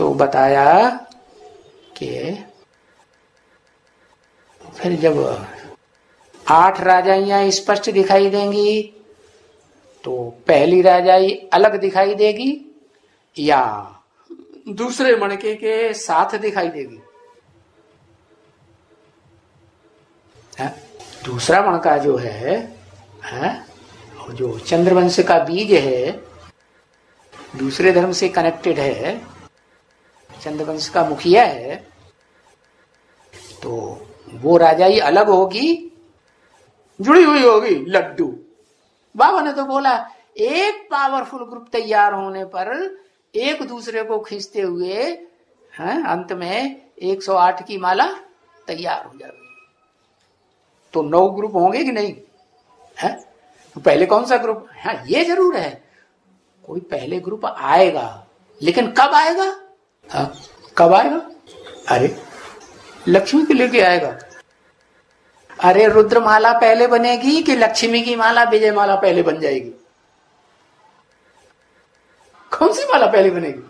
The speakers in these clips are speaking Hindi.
तो बताया कि फिर जब 8 राजाइयां स्पष्ट दिखाई देंगी तो पहली राजाई अलग दिखाई देगी या दूसरे मणके के साथ दिखाई देगी? दूसरा मणका जो है जो चंद्रवंश का बीज है, दूसरे धर्म से कनेक्टेड है, चंद्रवंश का मुखिया है, तो वो राजाई अलग होगी, जुड़ी हुई होगी लड्डू। बाबा ने तो बोला एक पावरफुल ग्रुप तैयार होने पर एक दूसरे को खींचते हुए अंत में 108 की माला तैयार हो जाएगी। तो 9 ग्रुप होंगे कि नहीं? है तो पहले कौन सा ग्रुप? हाँ, ये जरूर है कोई पहले ग्रुप आएगा, लेकिन कब आएगा? कब आएगा? अरे लक्ष्मी को लेके आएगा। अरे रुद्रमाला पहले बनेगी कि लक्ष्मी की माला विजय माला पहले बन जाएगी? कौन सी माला पहले बनेगी?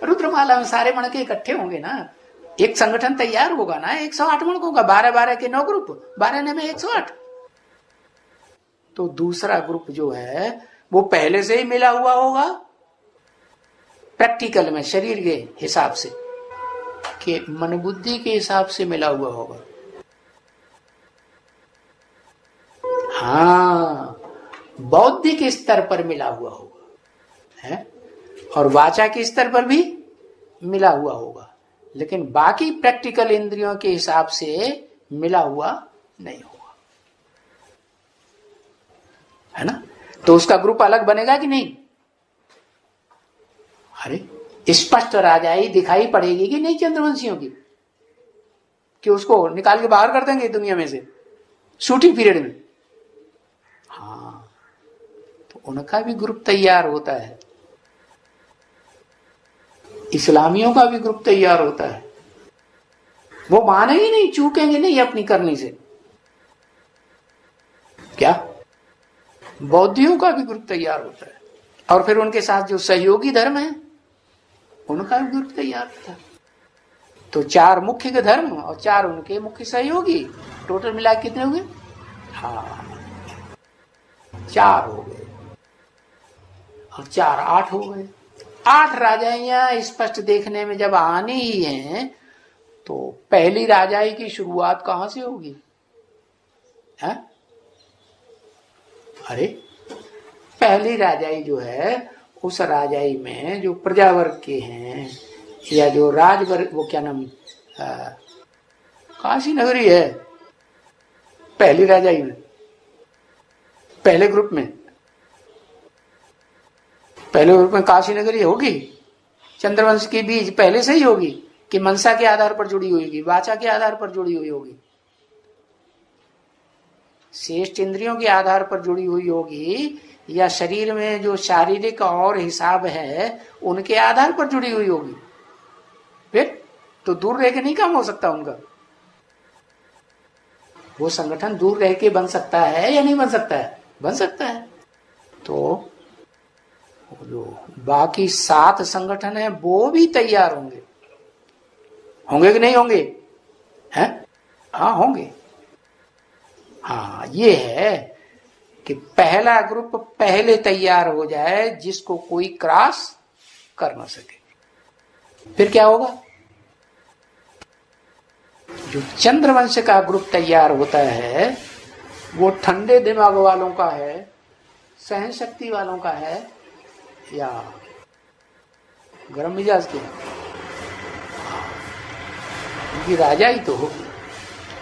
रुद्रमाला में सारे मणके इकट्ठे होंगे ना, एक संगठन तैयार होगा ना। 108 मणकों का 12-12 के 9 ग्रुप, 12 में 108। तो दूसरा ग्रुप जो है वो पहले से ही मिला हुआ होगा प्रैक्टिकल में, शरीर के हिसाब से, कि मन बुद्धि के हिसाब से मिला हुआ होगा। हाँ, बौद्धिक स्तर पर मिला हुआ होगा है, और वाचा के स्तर पर भी मिला हुआ होगा, लेकिन बाकी प्रैक्टिकल इंद्रियों के हिसाब से मिला हुआ नहीं होगा, है ना। तो उसका ग्रुप अलग बनेगा कि नहीं? अरे स्पष्ट राजाई दिखाई पड़ेगी कि नहीं चंद्रवंशियों की, कि उसको निकाल के बाहर कर देंगे दुनिया में से शूटिंग पीरियड में? हाँ, तो उनका भी ग्रुप तैयार होता है, इस्लामियों का भी ग्रुप तैयार होता है। वो मानेंगे नहीं, चूकेंगे नहीं अपनी करनी से। क्या? बौद्धियों का भी ग्रुप तैयार होता है, और फिर उनके साथ जो सहयोगी धर्म है उनका भी ग्रुप तैयार होता है। तो 4 मुख्य के धर्म और 4 उनके मुख्य सहयोगी, टोटल मिला कितने हुए? हाँ, 4 हो गए, और 4 8 हो गए। 8 राजाइयां स्पष्ट देखने में जब आनी ही हैं, तो पहली राजाई की शुरुआत कहां से होगी? है? अरे पहली राजाई जो है, उस राजाई में जो प्रजावर्ग के हैं या जो राजवर्ग, वो क्या नाम, काशी नगरी है पहली राजाई में, पहले ग्रुप में, पहले ग्रुप में काशी नगरी होगी। चंद्रवंश की बीज पहले से ही होगी कि मनसा के आधार पर जुड़ी हुई होगी, वाचा के आधार पर जुड़ी हुई होगी, श्रेष्ठ इंद्रियों के आधार पर जुड़ी हुई होगी, या शरीर में जो शारीरिक और हिसाब है उनके आधार पर जुड़ी हुई होगी? फिर तो दूर रह के नहीं काम हो सकता उनका। वो संगठन दूर रह के बन सकता है या नहीं बन सकता है? बन सकता है। तो जो बाकी 7 संगठन है वो भी तैयार होंगे, होंगे कि नहीं होंगे? हैं? हाँ, होंगे। हाँ, ये है कि पहला ग्रुप पहले तैयार हो जाए जिसको कोई क्रॉस कर ना सके। फिर क्या होगा? जो चंद्रवंश का ग्रुप तैयार होता है वो ठंडे दिमाग वालों का है, सहन शक्ति वालों का है, या गर्म मिजाज के? उनकी राजाई तो होगी,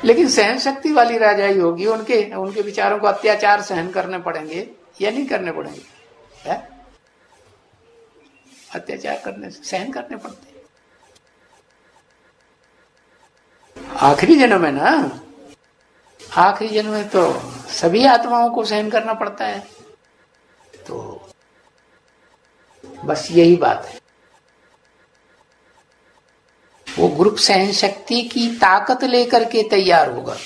लेकिन सहन शक्ति वाली राजाई होगी। उनके विचारों को अत्याचार सहन करने पड़ेंगे या नहीं करने पड़ेंगे? है? अत्याचार करने से सहन करने पड़ते हैं। आखिरी जन्म है ना, आखिरी जन्म में तो सभी आत्माओं को सहन करना पड़ता है। तो बस यही बात है। वो ग्रुप सहन शक्ति की ताकत लेकर के तैयार होगा।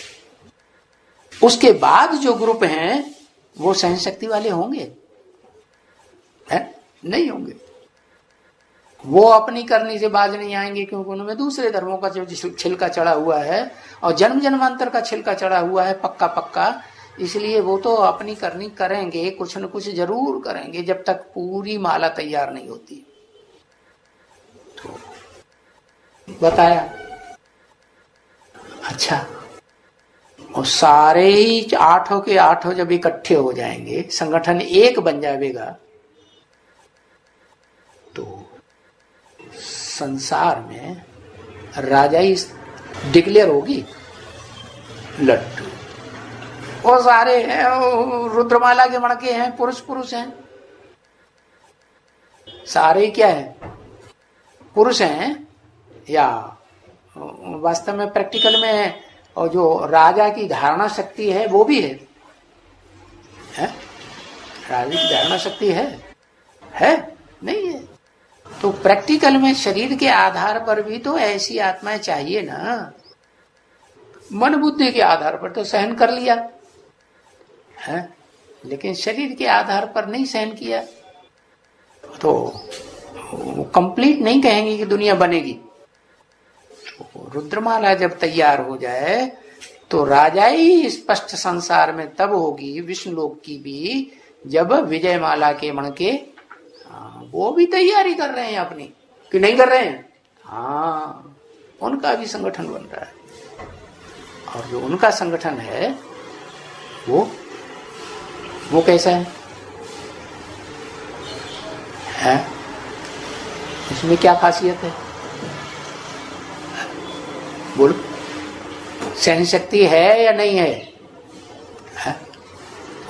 उसके बाद जो ग्रुप हैं वो सहन शक्ति वाले होंगे? है? नहीं होंगे। वो अपनी करनी से बाज नहीं आएंगे, क्योंकि उनमें दूसरे धर्मों का जो छिलका चढ़ा हुआ है और जन्म जन्मांतर का छिलका चढ़ा हुआ है पक्का पक्का, इसलिए वो तो अपनी करनी करेंगे, कुछ न कुछ जरूर करेंगे जब तक पूरी माला तैयार नहीं होती। तो बताया। अच्छा, और सारे ही आठों के आठों जब इकट्ठे हो जाएंगे, संगठन एक बन जाएगा, तो संसार में राजाई डिक्लेयर होगी। लड्डू वो सारे हैं, रुद्रमाला के मणके हैं, पुरुष पुरुष हैं, सारे क्या हैं, पुरुष हैं। या वास्तव में प्रैक्टिकल में और जो राजा की धारणा शक्ति है वो भी है? राजा की धारणा शक्ति है? नहीं है। तो प्रैक्टिकल में शरीर के आधार पर भी तो ऐसी आत्माएं चाहिए ना। मन बुद्धि के आधार पर तो सहन कर लिया है, लेकिन शरीर के आधार पर नहीं सहन किया तो कंप्लीट नहीं कहेंगे कि दुनिया बनेगी। रुद्रमाला जब तैयार हो जाए तो राजाई स्पष्ट संसार में तब होगी, विष्णुलोक की भी, जब विजयमाला के मणके वो भी तैयारी कर रहे हैं अपनी, कि नहीं कर रहे हैं? हाँ, उनका भी संगठन बन रहा है। और जो उनका संगठन है वो कैसा है? उसमें क्या खासियत है? बोलो, सहन शक्ति है या नहीं है?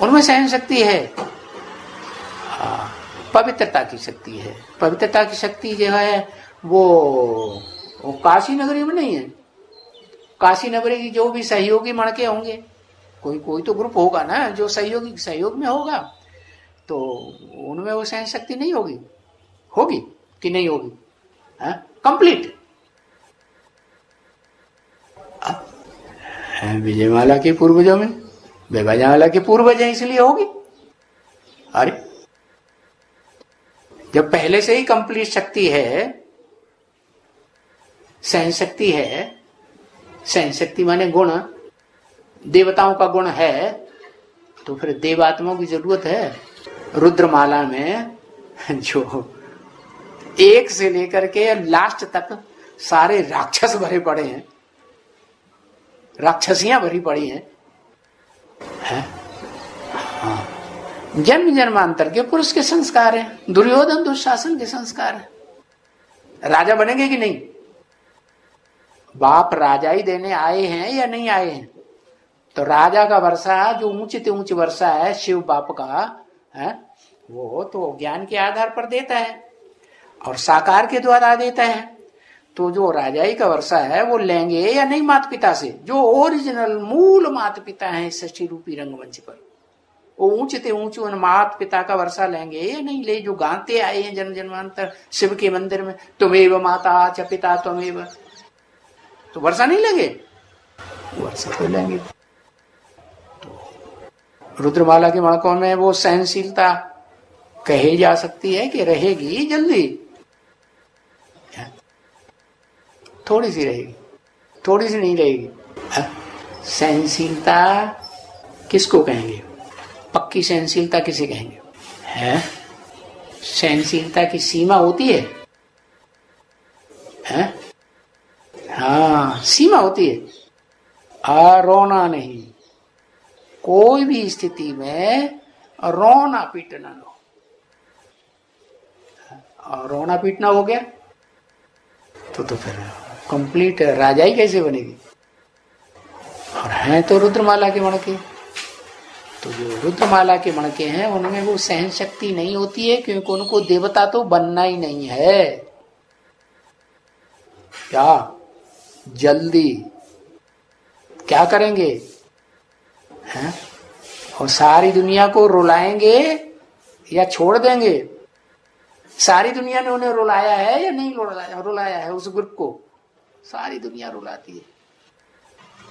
उनमें सहन शक्ति है। हाँ, पवित्रता की शक्ति है। पवित्रता की शक्ति जो है वो काशी नगरी में नहीं है। काशी नगरी की जो भी सहयोगी मणके होंगे, कोई तो ग्रुप होगा ना जो सहयोग में होगा, तो उनमें वो सहन शक्ति नहीं होगी कि नहीं होगी? कंप्लीट विजयमाला के पूर्वजों में, विजयमाला के पूर्वज हैं इसलिए होगी। अरे जब पहले से ही कंप्लीट शक्ति है, सहन शक्ति है, सहन शक्ति माने गुण, देवताओं का गुण है, तो फिर देवात्माओं की जरूरत है। रुद्रमाला में जो एक से लेकर के लास्ट तक सारे राक्षस भरे पड़े हैं, राक्षसियां भरी पड़ी हैं, हाँ, जन्म जन्मांतर के पुरुष के संस्कार हैं, दुर्योधन दुशासन के संस्कार हैं। राजा बनेंगे कि नहीं? बाप राजाई देने आए हैं या नहीं आए हैं? तो राजा का वर्षा जो ऊंचे ऊंचे वर्षा है शिव बाप का है, वो तो ज्ञान के आधार पर देता है और साकार के द्वारा देता है। तो जो राजाई का वर्षा है वो लेंगे या नहीं माता पिता से, जो ओरिजिनल मूल माता पिता है षष्ठी रूपी रंगमंच पर, वो ऊंचे ऊंचे उन माता पिता का वर्षा लेंगे या नहीं ले, जो गाते आए हैं जन्म जन्मांतर शिव के मंदिर में, तुमेव माता च पिता त्वमेव, तो वर्षा नहीं लेंगे? वर्षा तो लेंगे। तो रुद्रमाला के मणकों में वो सहनशीलता कही जा सकती है कि रहेगी जल्दी, थोड़ी सी रहेगी, थोड़ी सी नहीं रहेगी। सहनशीलता किसको कहेंगे? पक्की सहनशीलता किसे कहेंगे? है सहनशीलता की सीमा होती है? हाँ, सीमा होती है। रोना नहीं, कोई भी स्थिति में रोना पीटना लो। रोना पीटना हो गया तो फिर कंप्लीट राजाई कैसे बनेगी? और हैं तो रुद्रमाला के मणके, तो जो रुद्रमाला के मणके हैं उनमें वो सहन शक्ति नहीं होती है, क्योंकि उनको देवता तो बनना ही नहीं है। क्या जल्दी क्या करेंगे हैं? और सारी दुनिया को रुलाएंगे या छोड़ देंगे? सारी दुनिया ने उन्हें रुलाया है या नहीं रुलाया है? उस ग्रुप को सारी दुनिया रुलाती है,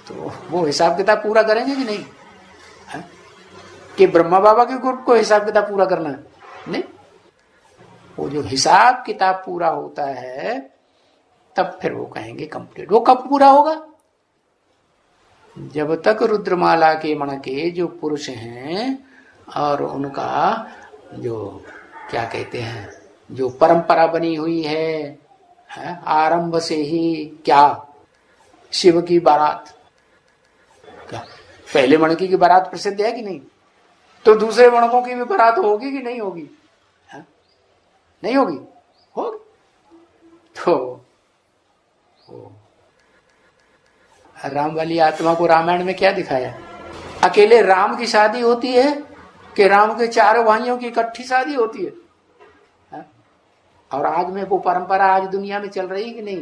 तो वो हिसाब किताब पूरा करेंगे कि नहीं? कि ब्रह्मा बाबा के ग्रुप को हिसाब किताब पूरा करना है? नहीं, वो जो हिसाब किताब पूरा होता है तब फिर वो कहेंगे कंप्लीट। वो कब पूरा होगा? जब तक रुद्रमाला के मण के जो पुरुष हैं और उनका जो क्या कहते हैं, जो परंपरा बनी हुई है आरंभ से ही, क्या शिव की बारात, क्या पहले मणके की बारात प्रसिद्ध है कि नहीं? तो दूसरे मणकों की भी बारात होगी कि नहीं होगी? नहीं होगी? होगी। तो राम वाली आत्मा को रामायण में क्या दिखाया? अकेले राम की शादी होती है कि राम के चारों भाइयों की इकट्ठी शादी होती है? और आज में वो परंपरा आज दुनिया में चल रही कि नहीं?